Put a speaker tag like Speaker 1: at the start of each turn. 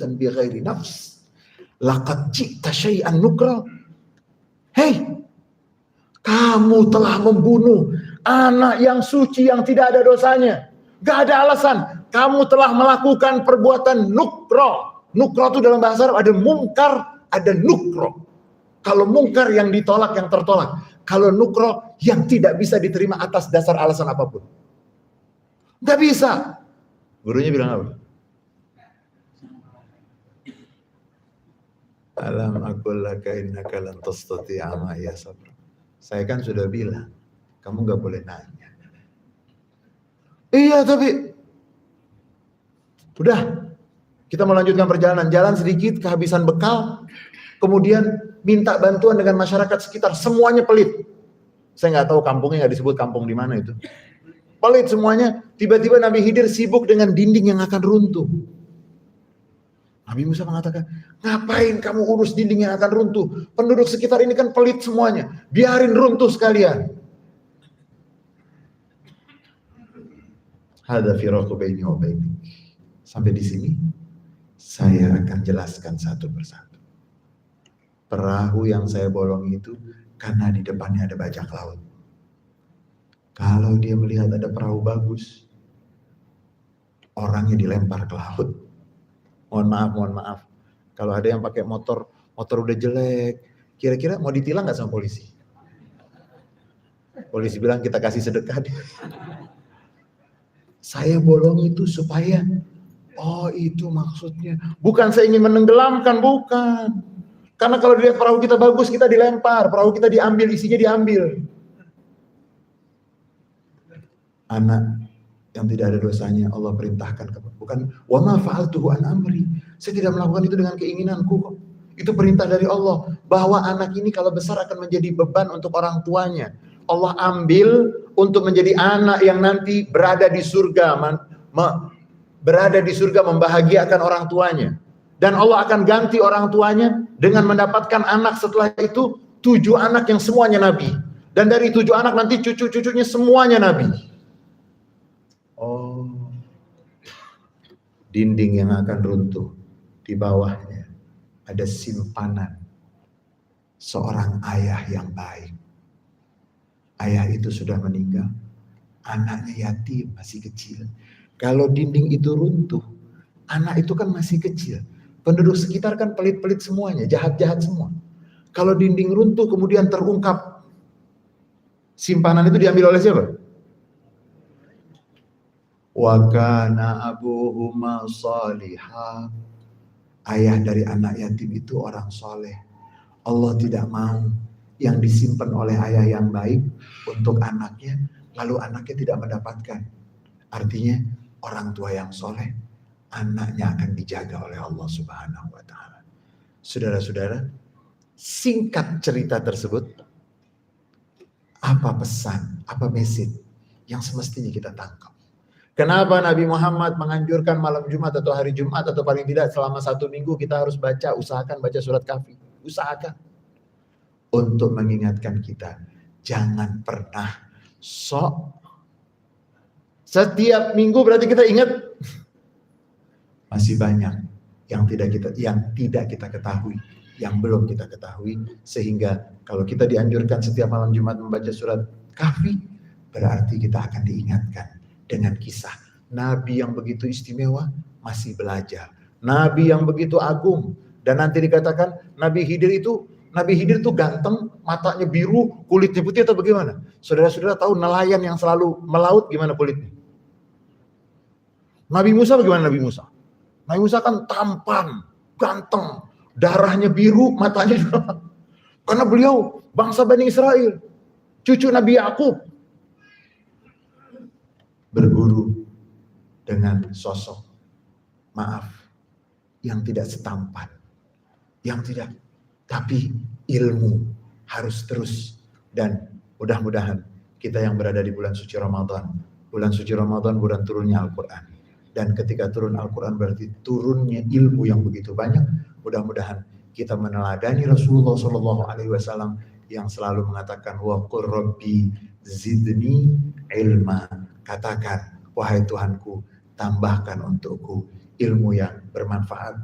Speaker 1: dan bighairi nafs laqad ji'ta syai'an nukra. Hei, kamu telah membunuh anak yang suci yang tidak ada dosanya. Gak ada alasan. Kamu telah melakukan perbuatan nukro. Nukro itu dalam bahasa Arab ada mungkar, ada nukro. Kalau mungkar yang ditolak, yang tertolak. Kalau nukro yang tidak bisa diterima atas dasar alasan apapun. Gak bisa. Gurunya bilang apa? Alam aqul laka innaka lan tastati'a ma'iya sabra. Saya kan sudah bilang, kamu gak boleh nanya. Iya tapi udah, kita melanjutkan perjalanan. Jalan sedikit, kehabisan bekal. Kemudian minta bantuan dengan masyarakat sekitar. Semuanya pelit. Saya nggak tahu kampungnya, nggak disebut kampung di mana itu. Pelit semuanya. Tiba-tiba Nabi Khidir sibuk dengan dinding yang akan runtuh. Nabi Musa mengatakan, ngapain kamu urus dinding yang akan runtuh? Penduduk sekitar ini kan pelit semuanya. Biarin runtuh sekalian. Hadza firaqu baini wa bainik. Sampai di sini saya akan jelaskan satu persatu. Perahu yang saya bolongi itu karena di depannya ada bajak laut. Kalau dia melihat ada perahu bagus, orangnya dilempar ke laut. Mohon maaf. Kalau ada yang pakai motor udah jelek, kira-kira mau ditilang nggak sama polisi? Polisi bilang kita kasih sedekah deh. Saya bolong itu supaya, oh itu maksudnya. Bukan saya ingin menenggelamkan, bukan. Karena kalau dilihat perahu kita bagus, kita dilempar. Perahu kita diambil, isinya diambil. Anak yang tidak ada dosanya Allah perintahkan, bukan wa ma fa'altuhu an amri. Saya tidak melakukan itu dengan keinginanku. Itu perintah dari Allah bahwa anak ini kalau besar akan menjadi beban untuk orang tuanya. Allah ambil untuk menjadi anak yang nanti berada di surga, berada di surga membahagiakan orang tuanya. Dan Allah akan ganti orang tuanya dengan mendapatkan anak setelah itu 7 anak yang semuanya nabi. Dan dari 7 anak nanti cucu-cucunya semuanya nabi. Oh, dinding yang akan runtuh, di bawahnya ada simpanan seorang ayah yang baik. Ayah itu sudah meninggal, anaknya yatim, masih kecil. Kalau dinding itu runtuh, anak itu kan masih kecil. Penduduk sekitar kan pelit-pelit semuanya, jahat-jahat semua. Kalau dinding runtuh kemudian terungkap, simpanan itu diambil oleh siapa? Wa kana abuhuma salihah. Ayah dari anak yatim itu orang soleh. Allah tidak mau yang disimpan oleh ayah yang baik untuk anaknya, lalu anaknya tidak mendapatkan. Artinya orang tua yang soleh, anaknya akan dijaga oleh Allah Subhanahu wa ta'ala. Saudara-saudara, singkat cerita tersebut, apa pesan, apa message yang semestinya kita tangkap? Kenapa Nabi Muhammad menganjurkan malam Jumat atau hari Jumat atau paling tidak selama 1 minggu kita harus baca, usahakan baca surat Kahfi. Usahakan. Untuk mengingatkan kita, jangan pernah sok. Setiap minggu berarti kita ingat, masih banyak yang tidak kita ketahui, yang belum kita ketahui, sehingga kalau kita dianjurkan setiap malam Jumat membaca surat Kahfi, berarti kita akan diingatkan dengan kisah Nabi yang begitu istimewa masih belajar, Nabi yang begitu agung, dan nanti dikatakan Nabi Khidir itu ganteng, matanya biru, kulitnya putih atau bagaimana? Saudara-saudara tahu nelayan yang selalu melaut gimana kulitnya? Nabi Musa bagaimana Nabi Musa? Nabi Musa kan tampan, ganteng, darahnya biru, matanya juga. Karena beliau bangsa Bani Israel, cucu Nabi Yakub. Berguru dengan sosok, maaf, yang tidak setampan, tapi ilmu harus terus. Dan mudah-mudahan kita yang berada di bulan suci Ramadan bulan turunnya Al-Quran, dan ketika turun Al-Quran berarti turunnya ilmu yang begitu banyak. Mudah-mudahan kita meneladani Rasulullah SAW yang selalu mengatakan wa qur rabbi zidni ilma. Katakan, wahai Tuhanku, tambahkan untukku ilmu yang bermanfaat.